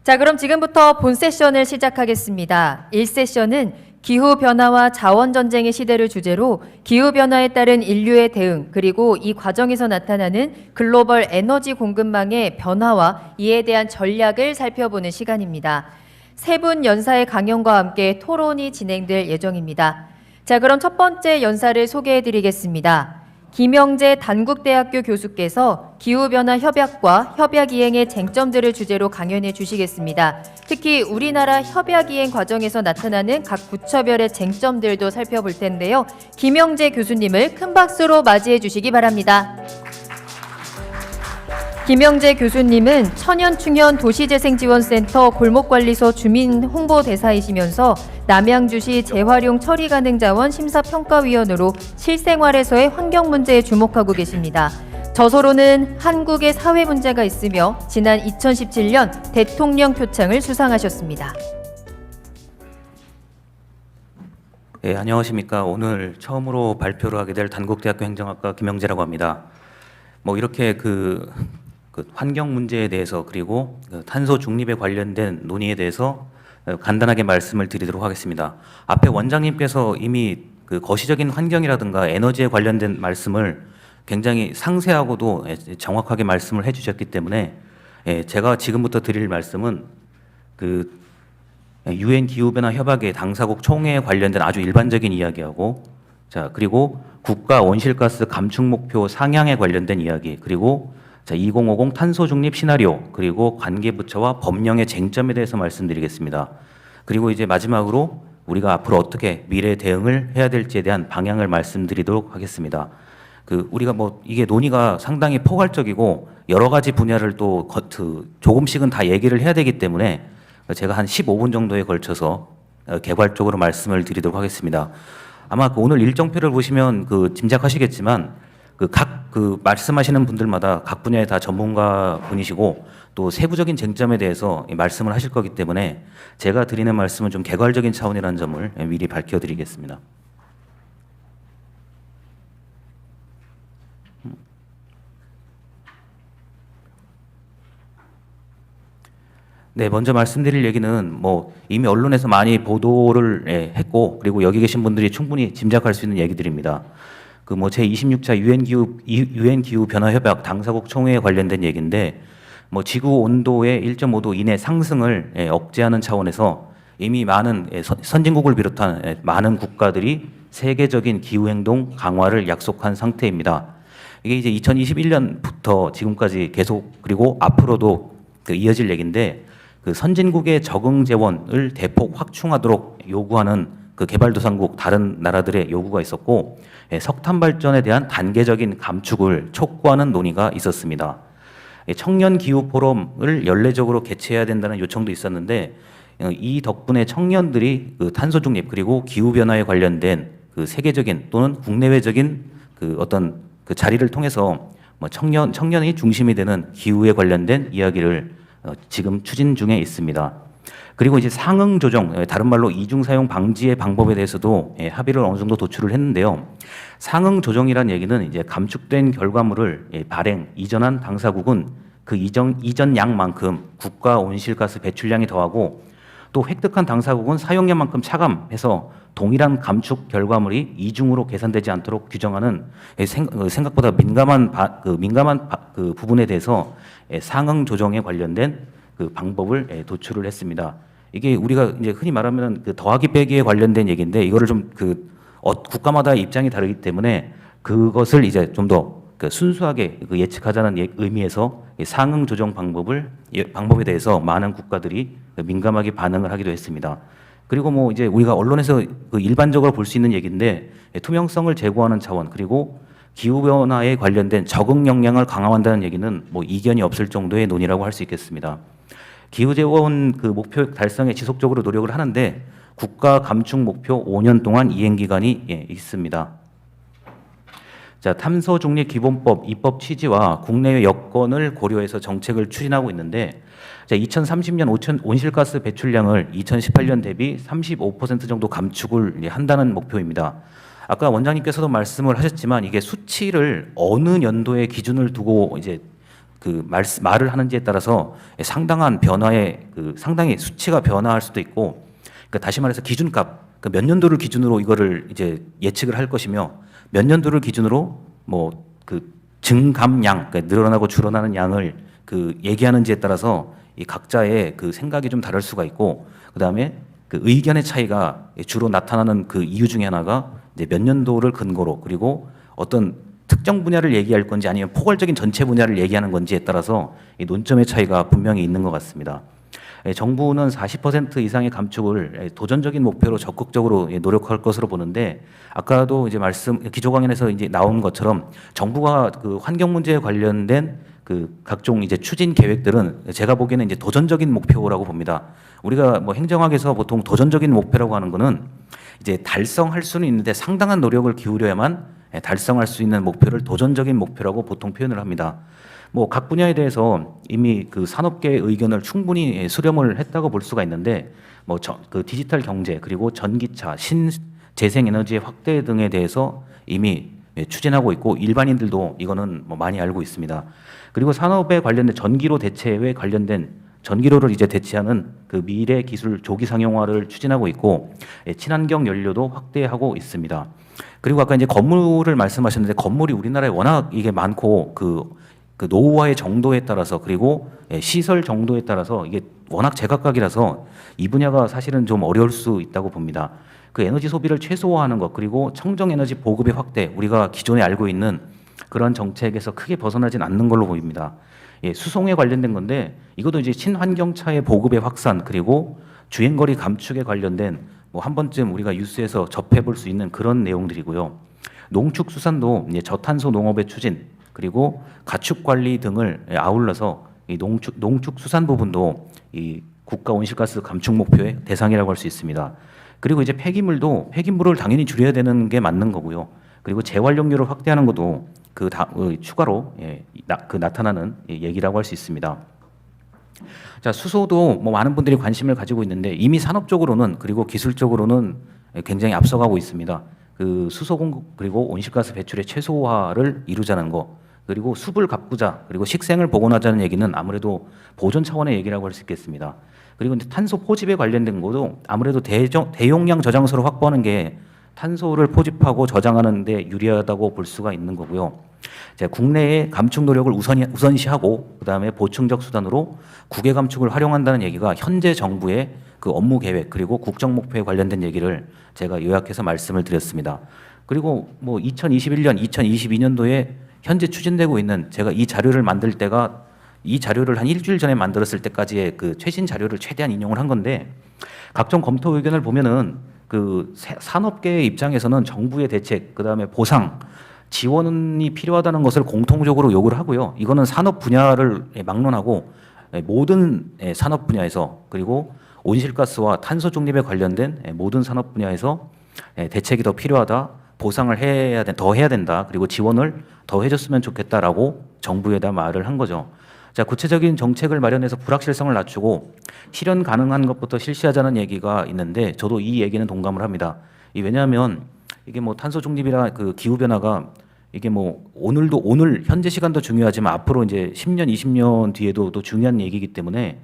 자, 그럼 지금부터 본 세션을 시작하겠습니다. 1세션은 기후변화와 자원전쟁의 시대를 주제로 기후변화에 따른 인류의 대응, 그리고 이 과정에서 나타나는 글로벌 에너지 공급망의 변화와 이에 대한 전략을 살펴보는 시간입니다. 세 분 연사의 강연과 함께 토론이 진행될 예정입니다. 자, 그럼 첫 번째 연사를 소개해 드리겠습니다. 김영재 단국대학교 교수께서 기후변화 협약과 협약 이행의 쟁점들을 주제로 강연해 주시겠습니다. 특히 우리나라 협약 이행 과정에서 나타나는 각 부처별의 쟁점들도 살펴볼 텐데요. 김영재 교수님을 큰 박수로 맞이해 주시기 바랍니다. 김영재 교수님은 천연충현 도시재생지원센터 골목관리소 주민홍보대사이시면서 남양주시 재활용 처리 가능 자원 심사평가위원으로 실생활에서의 환경 문제에 주목하고 계십니다. 저서로는 한국의 사회 문제가 있으며 지난 2017년 대통령 표창을 수상하셨습니다. 네, 안녕하십니까. 오늘 처음으로 발표를 하게 될 단국대학교 행정학과 김영재라고 합니다. 이렇게 환경 문제에 대해서 그리고 탄소 중립에 관련된 논의에 대해서 간단하게 말씀을 드리도록 하겠습니다. 앞에 원장님께서 이미 거시적인 환경이라든가 에너지에 관련된 말씀을 굉장히 상세하고도 정확하게 말씀을 해주셨기 때문에 제가 지금부터 드릴 말씀은 UN 기후변화 협약의 당사국 총회에 관련된 아주 일반적인 이야기하고, 자, 그리고 국가 온실가스 감축 목표 상향에 관련된 이야기, 그리고 2050 탄소 중립 시나리오, 그리고 관계 부처와 법령의 쟁점에 대해서 말씀드리겠습니다. 그리고 이제 마지막으로 우리가 앞으로 어떻게 미래 대응을 해야 될지에 대한 방향을 말씀드리도록 하겠습니다. 우리가 이게 논의가 상당히 포괄적이고 여러 가지 분야를 또 조금씩은 다 얘기를 해야 되기 때문에 제가 한 15분 정도에 걸쳐서 개괄적으로 말씀을 드리도록 하겠습니다. 아마 오늘 일정표를 보시면 짐작하시겠지만 말씀하시는 분들마다 각 분야에 다 전문가 분이시고 또 세부적인 쟁점에 대해서 말씀을 하실 거기 때문에 제가 드리는 말씀은 좀 개괄적인 차원이라는 점을 미리 밝혀드리겠습니다. 네, 먼저 말씀드릴 얘기는 이미 언론에서 많이 보도를 했고, 그리고 여기 계신 분들이 충분히 짐작할 수 있는 얘기들입니다. 제26차 UN 기후 변화 협약 당사국 총회에 관련된 얘기인데, 지구 온도의 1.5도 이내 상승을 억제하는 차원에서 이미 많은 선진국을 비롯한 많은 국가들이 세계적인 기후 행동 강화를 약속한 상태입니다. 이게 이제 2021년부터 지금까지 계속, 그리고 앞으로도 이어질 얘기인데, 선진국의 적응 재원을 대폭 확충하도록 요구하는 개발도상국 다른 나라들의 요구가 있었고, 석탄 발전에 대한 단계적인 감축을 촉구하는 논의가 있었습니다. 청년 기후 포럼을 연례적으로 개최해야 된다는 요청도 있었는데, 이 덕분에 청년들이 탄소 중립 그리고 기후 변화에 관련된 세계적인 또는 국내외적인 어떤 자리를 통해서 청년이 중심이 되는 기후에 관련된 이야기를 지금 추진 중에 있습니다. 그리고 이제 상응 조정, 다른 말로 이중 사용 방지의 방법에 대해서도 합의를 어느 정도 도출을 했는데요. 상응 조정이란 얘기는 이제 감축된 결과물을 발행, 이전한 당사국은 그 이전 양만큼 국가 온실가스 배출량이 더하고, 또 획득한 당사국은 사용량만큼 차감해서 동일한 감축 결과물이 이중으로 계산되지 않도록 규정하는 생각보다 민감한 부분에 대해서 상응 조정에 관련된 방법을 도출을 했습니다. 이게 우리가 이제 흔히 말하면 더하기 빼기에 관련된 얘기인데, 이거를 좀 국가마다 입장이 다르기 때문에 그것을 이제 좀 더 순수하게 예측하자는 의미에서 상응 조정 방법에 대해서 많은 국가들이 민감하게 반응을 하기도 했습니다. 그리고 이제 우리가 언론에서 일반적으로 볼 수 있는 얘기인데, 투명성을 제고하는 차원, 그리고 기후변화에 관련된 적응 역량을 강화한다는 얘기는 이견이 없을 정도의 논의라고 할 수 있겠습니다. 기후재원 목표 달성에 지속적으로 노력을 하는데, 국가 감축 목표 5년 동안 이행 기간이 있습니다. 자, 탄소 중립 기본법 입법 취지와 국내외 여건을 고려해서 정책을 추진하고 있는데, 2030년 온실가스 배출량을 2018년 대비 35% 정도 감축을 한다는 목표입니다. 아까 원장님께서도 말씀을 하셨지만 이게 수치를 어느 연도에 기준을 두고 이제 말을 하는지에 따라서 상당한 변화의 상당히 수치가 변화할 수도 있고, 그러니까 다시 말해서 기준값, 몇 년도를 기준으로 이거를 이제 예측을 할 것이며 몇 년도를 기준으로 증감량, 그러니까 늘어나고 줄어나는 양을 얘기하는지에 따라서 이 각자의 생각이 좀 다를 수가 있고, 그다음에 의견의 차이가 주로 나타나는 이유 중에 하나가 이제 몇 년도를 근거로, 그리고 어떤 특정 분야를 얘기할 건지 아니면 포괄적인 전체 분야를 얘기하는 건지에 따라서 이 논점의 차이가 분명히 있는 것 같습니다. 정부는 40% 이상의 감축을 도전적인 목표로 적극적으로 노력할 것으로 보는데, 아까도 이제 기조 강연에서 이제 나온 것처럼 정부가 환경 문제에 관련된 각종 이제 추진 계획들은 제가 보기에는 이제 도전적인 목표라고 봅니다. 우리가 뭐 행정학에서 보통 도전적인 목표라고 하는 거는 이제 달성할 수는 있는데 상당한 노력을 기울여야만 달성할 수 있는 목표를 도전적인 목표라고 보통 표현을 합니다. 뭐 각 분야에 대해서 이미 산업계의 의견을 충분히 수렴을 했다고 볼 수가 있는데, 뭐 디지털 경제, 그리고 전기차, 신재생에너지의 확대 등에 대해서 이미 추진하고 있고 일반인들도 이거는 뭐 많이 알고 있습니다. 그리고 산업에 관련된 전기로 대체에 관련된 전기로를 이제 대체하는 미래 기술 조기 상용화를 추진하고 있고, 친환경 연료도 확대하고 있습니다. 그리고 아까 이제 건물을 말씀하셨는데, 건물이 우리나라에 워낙 이게 많고 노후화의 정도에 따라서, 그리고 시설 정도에 따라서 이게 워낙 제각각이라서 이 분야가 사실은 좀 어려울 수 있다고 봅니다. 에너지 소비를 최소화하는 것, 그리고 청정 에너지 보급의 확대, 우리가 기존에 알고 있는 그런 정책에서 크게 벗어나진 않는 걸로 보입니다. 수송에 관련된 건데, 이것도 이제 친환경차의 보급의 확산, 그리고 주행거리 감축에 관련된 뭐 한 번쯤 우리가 뉴스에서 접해볼 수 있는 그런 내용들이고요. 농축수산도 이제 저탄소 농업의 추진, 그리고 가축 관리 등을 아울러서 이 농축수산 부분도 이 국가 온실가스 감축 목표의 대상이라고 할 수 있습니다. 그리고 이제 폐기물을 당연히 줄여야 되는 게 맞는 거고요. 그리고 재활용률을 확대하는 것도 추가로 나타나는 얘기라고 할 수 있습니다. 자, 수소도 뭐 많은 분들이 관심을 가지고 있는데, 이미 산업적으로는 그리고 기술적으로는 굉장히 앞서가고 있습니다. 수소 공급, 그리고 온실가스 배출의 최소화를 이루자는 거, 그리고 숲을 가꾸자, 그리고 식생을 복원하자는 얘기는 아무래도 보존 차원의 얘기라고 할 수 있겠습니다. 그리고 이제 탄소 포집에 관련된 것도 아무래도 대용량 저장소를 확보하는 게 탄소를 포집하고 저장하는 데 유리하다고 볼 수가 있는 거고요. 국내의 감축 노력을 우선시하고 그다음에 보충적 수단으로 국외 감축을 활용한다는 얘기가 현재 정부의 업무 계획, 그리고 국정 목표에 관련된 얘기를 제가 요약해서 말씀을 드렸습니다. 그리고 뭐 2021년, 2022년도에 현재 추진되고 있는, 제가 이 자료를 만들 때가 이 자료를 한 일주일 전에 만들었을 때까지의 최신 자료를 최대한 인용을 한 건데, 각종 검토 의견을 보면은 산업계의 입장에서는 정부의 대책, 그다음에 보상, 지원이 필요하다는 것을 공통적으로 요구를 하고요. 이거는 산업 분야를 막론하고 모든 산업 분야에서, 그리고 온실가스와 탄소 중립에 관련된 모든 산업 분야에서 대책이 더 필요하다, 보상을 더 해야 된다, 그리고 지원을 더 해줬으면 좋겠다라고 정부에다 말을 한 거죠. 자, 구체적인 정책을 마련해서 불확실성을 낮추고 실현 가능한 것부터 실시하자는 얘기가 있는데, 저도 이 얘기는 동감을 합니다. 왜냐하면 이게 뭐 탄소 중립이나 기후 변화가 이게 뭐 오늘 현재 시간도 중요하지만 앞으로 이제 10년, 20년 뒤에도 또 중요한 얘기이기 때문에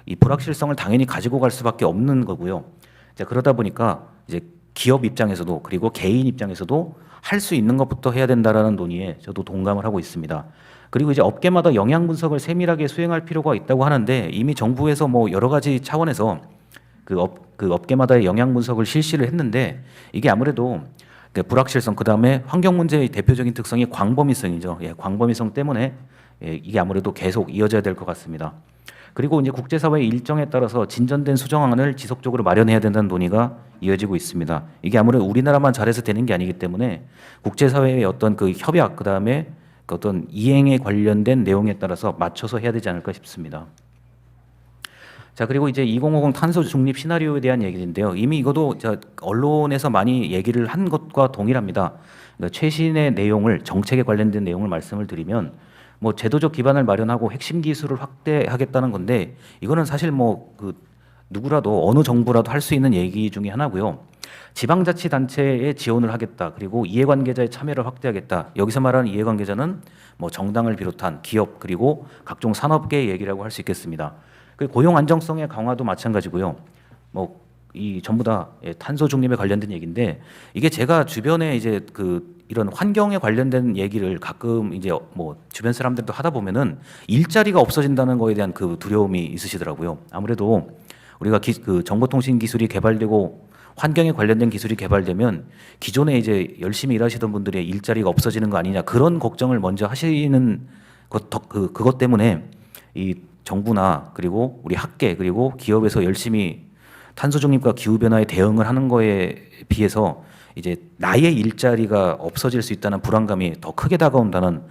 이 불확실성을 당연히 가지고 갈 수밖에 없는 거고요. 자, 그러다 보니까 이제 기업 입장에서도, 그리고 개인 입장에서도 할 수 있는 것부터 해야 된다라는 논의에 저도 동감을 하고 있습니다. 그리고 이제 업계마다 영향 분석을 세밀하게 수행할 필요가 있다고 하는데, 이미 정부에서 뭐 여러 가지 차원에서 업계마다의 영향 분석을 실시를 했는데, 이게 아무래도 불확실성, 그다음에 환경 문제의 대표적인 특성이 광범위성이죠. 광범위성 때문에 이게 아무래도 계속 이어져야 될 것 같습니다. 그리고 이제 국제사회의 일정에 따라서 진전된 수정안을 지속적으로 마련해야 된다는 논의가 이어지고 있습니다. 이게 아무래도 우리나라만 잘해서 되는 게 아니기 때문에 국제사회의 어떤 협약, 그다음에 어떤 이행에 관련된 내용에 따라서 맞춰서 해야 되지 않을까 싶습니다. 자, 그리고 이제 2050 탄소 중립 시나리오에 대한 얘기인데요. 이미 이것도 언론에서 많이 얘기를 한 것과 동일합니다. 그러니까 최신의 내용을, 정책에 관련된 내용을 말씀을 드리면, 뭐 제도적 기반을 마련하고 핵심 기술을 확대하겠다는 건데, 이거는 사실 뭐 누구라도, 어느 정부라도 할 수 있는 얘기 중에 하나고요. 지방자치단체에 지원을 하겠다. 그리고 이해관계자의 참여를 확대하겠다. 여기서 말하는 이해관계자는 뭐 정당을 비롯한 기업 그리고 각종 산업계의 얘기라고 할 수 있겠습니다. 그 고용 안정성의 강화도 마찬가지고요. 뭐 이 전부 다 탄소 중립에 관련된 얘기인데 이게 제가 주변에 이제 그 이런 환경에 관련된 얘기를 가끔 이제 뭐 주변 사람들도 하다 보면은 일자리가 없어진다는 거에 대한 그 두려움이 있으시더라고요. 아무래도 우리가 그 정보통신 기술이 개발되고 환경에 관련된 기술이 개발되면 기존에 이제 열심히 일하시던 분들의 일자리가 없어지는 거 아니냐 그런 걱정을 먼저 하시는 그것 때문에 이 정부나 그리고 우리 학계 그리고 기업에서 열심히 탄소 중립과 기후 변화에 대응을 하는 거에 비해서 이제 나의 일자리가 없어질 수 있다는 불안감이 더 크게 다가온다는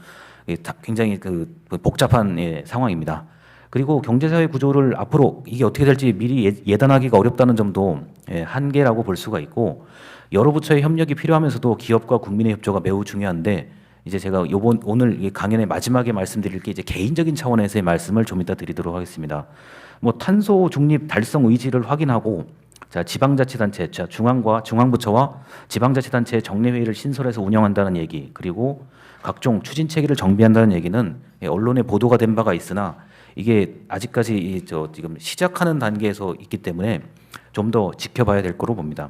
굉장히 그 복잡한 상황입니다. 그리고 경제사회 구조를 앞으로 이게 어떻게 될지 미리 예단하기가 어렵다는 점도 한계라고 볼 수가 있고 여러 부처의 협력이 필요하면서도 기업과 국민의 협조가 매우 중요한데 이제 제가 오늘 이 강연의 마지막에 말씀드릴 게 이제 개인적인 차원에서의 말씀을 좀 이따 드리도록 하겠습니다. 뭐 탄소 중립 달성 의지를 확인하고 자 지방자치단체, 자 중앙부처와 지방자치단체의 정례회의를 신설해서 운영한다는 얘기 그리고 각종 추진 체계를 정비한다는 얘기는 언론에 보도가 된 바가 있으나 이게 아직까지 지금 시작하는 단계에서 있기 때문에 좀 더 지켜봐야 될 거로 봅니다.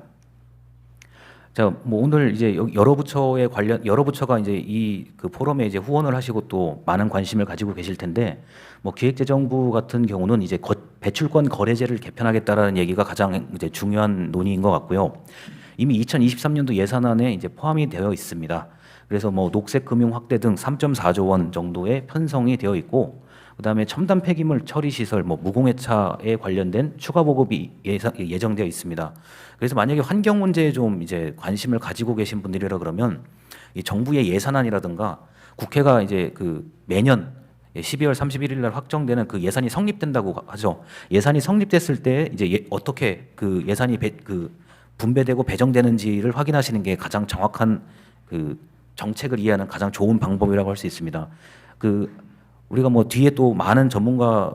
자, 뭐 오늘 이제 여러 부처가 이제 이 그 포럼에 이제 후원을 하시고 또 많은 관심을 가지고 계실 텐데 뭐 기획재정부 같은 경우는 이제 배출권 거래제를 개편하겠다라는 얘기가 가장 이제 중요한 논의인 것 같고요. 이미 2023년도 예산안에 이제 포함이 되어 있습니다. 그래서 뭐 녹색 금융 확대 등 3.4조 원 정도의 편성이 되어 있고 그다음에 첨단 폐기물 처리 시설, 뭐 무공해차에 관련된 추가 보급이 예정되어 있습니다. 그래서 만약에 환경 문제에 좀 이제 관심을 가지고 계신 분들이라 그러면 이 정부의 예산안이라든가 국회가 이제 그 매년 12월 31일 날 확정되는 그 예산이 성립된다고 하죠. 예산이 성립됐을 때 이제 어떻게 그 예산이 분배되고 배정되는지를 확인하시는 게 가장 정확한 그 정책을 이해하는 가장 좋은 방법이라고 할 수 있습니다. 우리가 뭐 뒤에 또 많은 전문가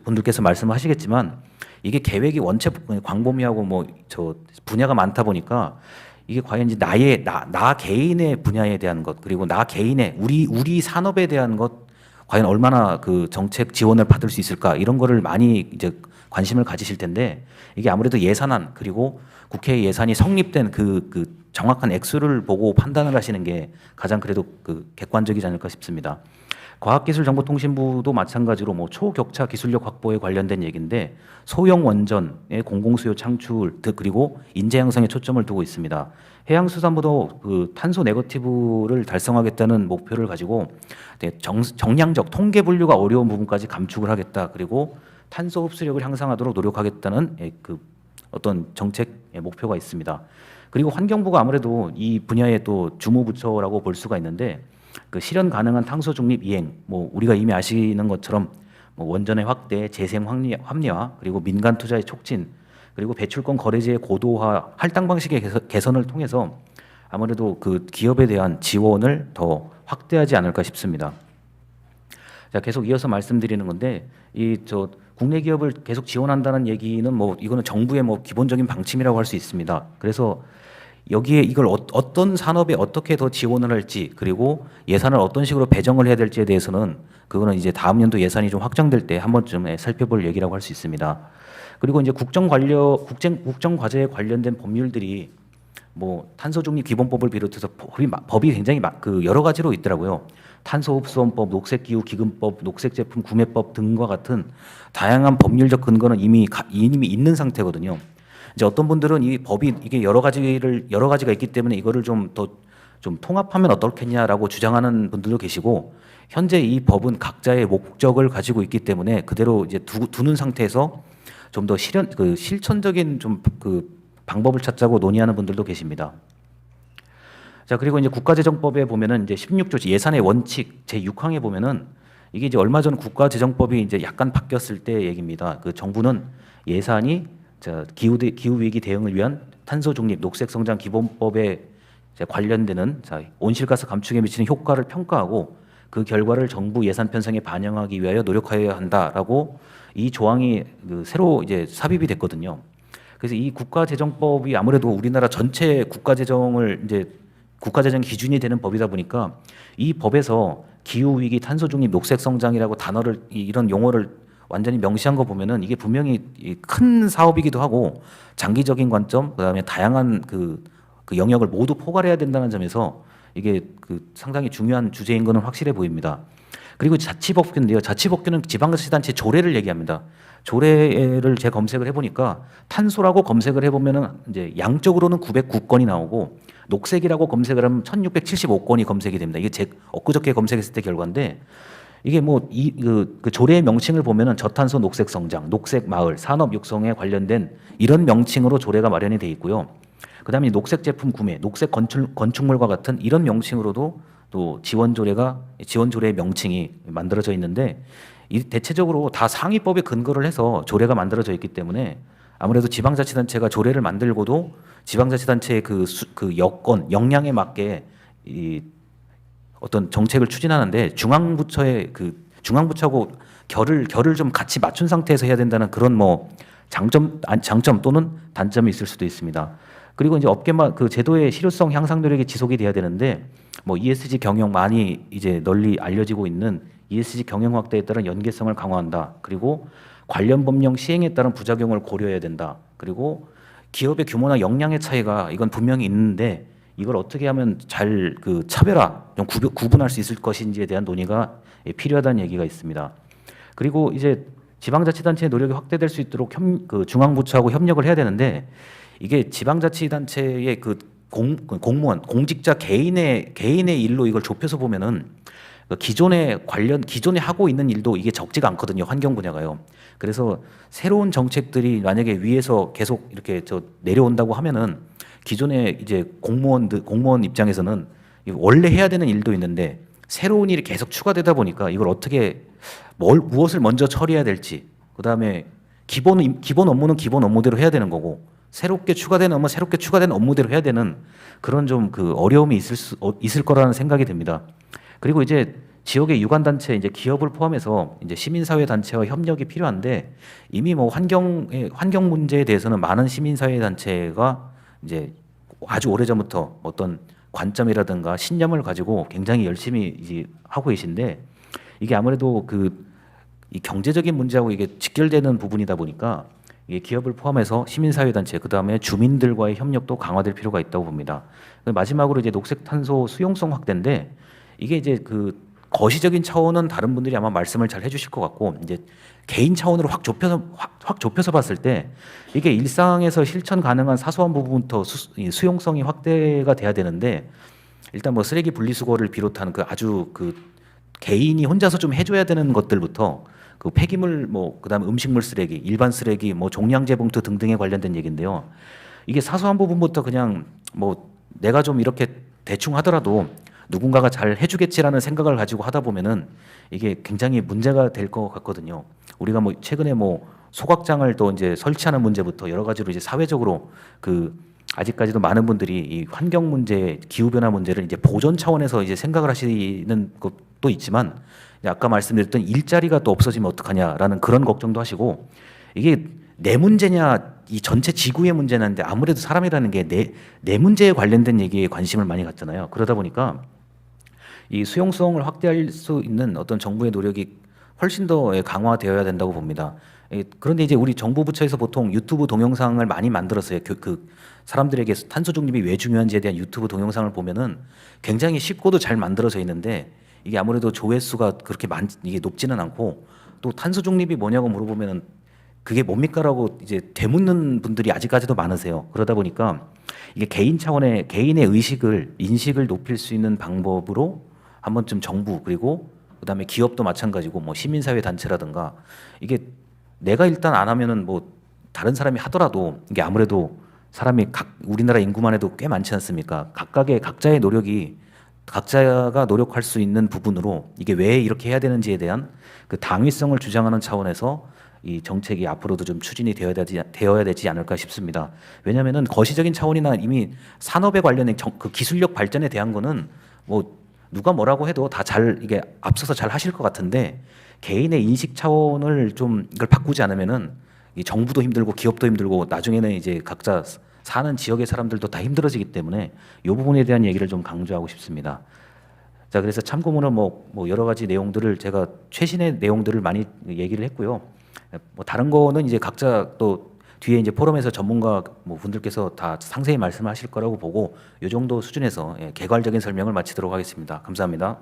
분들께서 말씀하시겠지만 이게 계획이 원체 광범위하고 뭐 저 분야가 많다 보니까 이게 과연 이제 나 개인의 분야에 대한 것 그리고 나 개인의 우리 산업에 대한 것 과연 얼마나 그 정책 지원을 받을 수 있을까 이런 거를 많이 이제 관심을 가지실 텐데 이게 아무래도 예산안 그리고 국회 예산이 성립된 그 정확한 액수를 보고 판단을 하시는 게 가장 그래도 그 객관적이지 않을까 싶습니다. 과학기술정보통신부도 마찬가지로 뭐 초격차 기술력 확보에 관련된 얘기인데 소형 원전의 공공수요 창출 그리고 인재 양성에 초점을 두고 있습니다. 해양수산부도 그 탄소 네거티브를 달성하겠다는 목표를 가지고 정량적 통계 분류가 어려운 부분까지 감축을 하겠다. 그리고 탄소 흡수력을 향상하도록 노력하겠다는 그 어떤 정책 목표가 있습니다. 그리고 환경부가 아무래도 이 분야의 또 주무부처라고 볼 수가 있는데 그 실현 가능한 탄소 중립 이행, 뭐 우리가 이미 아시는 것처럼 뭐 원전의 확대, 재생 합리화, 그리고 민간 투자의 촉진, 그리고 배출권 거래제의 고도화, 할당 방식의 개선을 통해서 아무래도 그 기업에 대한 지원을 더 확대하지 않을까 싶습니다. 자, 계속 이어서 말씀드리는 건데 국내 기업을 계속 지원한다는 얘기는 뭐 이거는 정부의 뭐 기본적인 방침이라고 할 수 있습니다. 그래서 여기에 이걸 어떤 산업에 어떻게 더 지원을 할지 국리고 예산을 어떤 식으로 배정을 해야 될지에 대해서는 그거는 이제 다음 연도 예산이 좀 확정될 때 한 번쯤 살펴볼 얘기라고 할 수 있습니다. 그리고 이제 국정 과제에 관련된 법률들이 뭐 탄소 중립 기본법을 비롯해서 법이 굉장히 여러 가지로 있더라고요. 탄소 흡수원법, 녹색기후 기금법, 녹색제품 구매법 등과 같은 다양한 법률적 근거는 이미 있는 상태거든요. 이제 어떤 분들은 이 법이 이게 여러 가지가 있기 때문에 이거를 좀 통합하면 어떻겠냐라고 주장하는 분들도 계시고 현재 이 법은 각자의 목적을 가지고 있기 때문에 그대로 이제 두는 상태에서 좀 더 실천적인 방법을 찾자고 논의하는 분들도 계십니다. 자, 그리고 이제 국가재정법에 보면은 이제 16조 예산의 원칙 제6항에 보면은 이게 이제 얼마 전 국가재정법이 이제 약간 바뀌었을 때 얘기입니다. 그 정부는 예산이 기후 위기 대응을 위한 탄소 중립 녹색 성장 기본법에 관련되는 온실가스 감축에 미치는 효과를 평가하고 그 결과를 정부 예산 편성에 반영하기 위하여 노력하여야 한다라고 이 조항이 새로 이제 삽입이 됐거든요. 그래서 이 국가재정법이 아무래도 우리나라 전체 국가재정을 이제 국가재정 기준이 되는 법이다 보니까 이 법에서 기후 위기, 탄소 중립, 녹색 성장이라고 단어를 이런 용어를 완전히 명시한 거 보면은 이게 분명히 큰 사업이기도 하고 장기적인 관점, 그다음에 다양한 그 영역을 모두 포괄해야 된다는 점에서 이게 상당히 중요한 주제인 것은 확실해 보입니다. 그리고 자치법규인데요. 자치법규는 지방자치단체 조례를 얘기합니다. 조례를 제가 검색을 해보니까 탄소라고 검색을 해보면은 이제 양적으로는 909건이 나오고 녹색이라고 검색을 하면 1675건이 검색이 됩니다. 이게 제 엊그저께 검색했을 때 결과인데 이게 뭐 그 조례의 명칭을 보면은 저탄소 녹색 성장, 녹색 마을, 산업 육성에 관련된 이런 명칭으로 조례가 마련이 돼 있고요. 그다음에 녹색 제품 구매, 녹색 건축물과 같은 이런 명칭으로도 또 지원조례의 명칭이 만들어져 있는데 이 대체적으로 다 상위법에 근거를 해서 조례가 만들어져 있기 때문에 아무래도 지방자치단체가 조례를 만들고도 지방자치단체의 그 여건, 역량에 맞게 이 어떤 정책을 추진하는데 중앙부처하고 결을 좀 같이 맞춘 상태에서 해야 된다는 그런 뭐 장점 또는 단점이 있을 수도 있습니다. 그리고 이제 업계만 그 제도의 실효성 향상 노력이 지속이 돼야 되는데 뭐 ESG 경영 많이 이제 널리 알려지고 있는 ESG 경영 확대에 따른 연계성을 강화한다. 그리고 관련 법령 시행에 따른 부작용을 고려해야 된다. 그리고 기업의 규모나 역량의 차이가 이건 분명히 있는데 이걸 어떻게 하면 잘 차별화, 좀 구분할 수 있을 것인지에 대한 논의가 필요하다는 얘기가 있습니다. 그리고 이제 지방자치단체의 노력이 확대될 수 있도록 중앙부처하고 협력을 해야 되는데 이게 지방자치단체의 공무원, 공직자 개인의 일로 이걸 좁혀서 보면은 기존에 하고 있는 일도 이게 적지가 않거든요. 환경 분야가요. 그래서 새로운 정책들이 만약에 위에서 계속 이렇게 내려온다고 하면은 기존에 이제 공무원 입장에서는 원래 해야 되는 일도 있는데 새로운 일이 계속 추가되다 보니까 이걸 어떻게 무엇을 먼저 처리해야 될지, 그다음에 기본 업무는 기본 업무대로 해야 되는 거고 새롭게 추가된 업무 새롭게 추가된 업무대로 해야 되는 그런 좀 어려움이 있을 거라는 생각이 듭니다. 그리고 이제 지역의 유관단체, 이제 기업을 포함해서 이제 시민사회 단체와 협력이 필요한데 이미 뭐 환경 문제에 대해서는 많은 시민사회 단체가 이제 아주 오래전부터 어떤 관점이라든가 신념을 가지고 굉장히 열심히 이제 하고 계신데 이게 아무래도 이 경제적인 문제하고 이게 직결되는 부분이다 보니까 이게 기업을 포함해서 시민사회 단체 그다음에 주민들과의 협력도 강화될 필요가 있다고 봅니다. 마지막으로 이제 녹색 탄소 수용성 확대인데 이게 이제 거시적인 차원은 다른 분들이 아마 말씀을 잘 해주실 것 같고 이제 개인 차원으로 확 좁혀서 봤을 때 이게 일상에서 실천 가능한 사소한 부분부터 수용성이 확대가 돼야 되는데 일단 뭐 쓰레기 분리수거를 비롯한 아주 개인이 혼자서 좀 해줘야 되는 것들부터 폐기물 그다음 음식물 쓰레기, 일반 쓰레기, 종량제 봉투 등등에 관련된 얘기인데요. 이게 사소한 부분부터 그냥 내가 좀 이렇게 대충 하더라도 누군가가 잘 해주겠지라는 생각을 가지고 하다 보면은 이게 굉장히 문제가 될 것 같거든요. 우리가 최근에 소각장을 또 이제 설치하는 문제부터 여러 가지로 이제 사회적으로 아직까지도 많은 분들이 이 환경 문제, 기후 변화 문제를 이제 보전 차원에서 이제 생각을 하시는 것도 있지만 아까 말씀드렸던 일자리가 또 없어지면 어떡하냐라는 그런 걱정도 하시고 이게 내 문제냐 이 전체 지구의 문제냐인데 아무래도 사람이라는 게 내 문제에 관련된 얘기에 관심을 많이 갖잖아요. 그러다 보니까 이 수용성을 확대할 수 있는 어떤 정부의 노력이 훨씬 더 강화되어야 된다고 봅니다. 그런데 이제 우리 정부 부처에서 보통 유튜브 동영상을 많이 만들었어요. 사람들에게 탄소 중립이 왜 중요한지에 대한 유튜브 동영상을 보면은 굉장히 쉽고도 잘 만들어져 있는데 이게 아무래도 조회수가 그렇게 이게 높지는 않고 또 탄소 중립이 뭐냐고 물어보면은 그게 뭡니까라고 이제 되묻는 분들이 아직까지도 많으세요. 그러다 보니까 이게 개인의 인식을 높일 수 있는 방법으로 한 번쯤 정부 그리고 그다음에 기업도 마찬가지고 시민사회 단체라든가 이게 내가 일단 안 하면은 다른 사람이 하더라도 이게 아무래도 우리나라 인구만 해도 꽤 많지 않습니까? 각자의 노력이 각자가 노력할 수 있는 부분으로 이게 왜 이렇게 해야 되는지에 대한 당위성을 주장하는 차원에서 이 정책이 앞으로도 좀 추진이 되어야 되지 않을까 싶습니다. 왜냐하면은 거시적인 차원이나 이미 산업에 관련된 기술력 발전에 대한 거는 누가 뭐라고 해도 다 이게 앞서서 잘 하실 것 같은데 개인의 인식 차원을 좀 이걸 바꾸지 않으면은 이 정부도 힘들고 기업도 힘들고 나중에는 이제 각자 사는 지역의 사람들도 다 힘들어지기 때문에 이 부분에 대한 얘기를 좀 강조하고 싶습니다. 자, 그래서 참고문은 뭐 여러 가지 내용들을 제가 최신의 내용들을 많이 얘기를 했고요. 뭐 다른 거는 이제 각자 또 뒤에 이제 포럼에서 전문가 뭐 분들께서 다 상세히 말씀하실 거라고 보고 이 정도 수준에서 개괄적인 설명을 마치도록 하겠습니다. 감사합니다.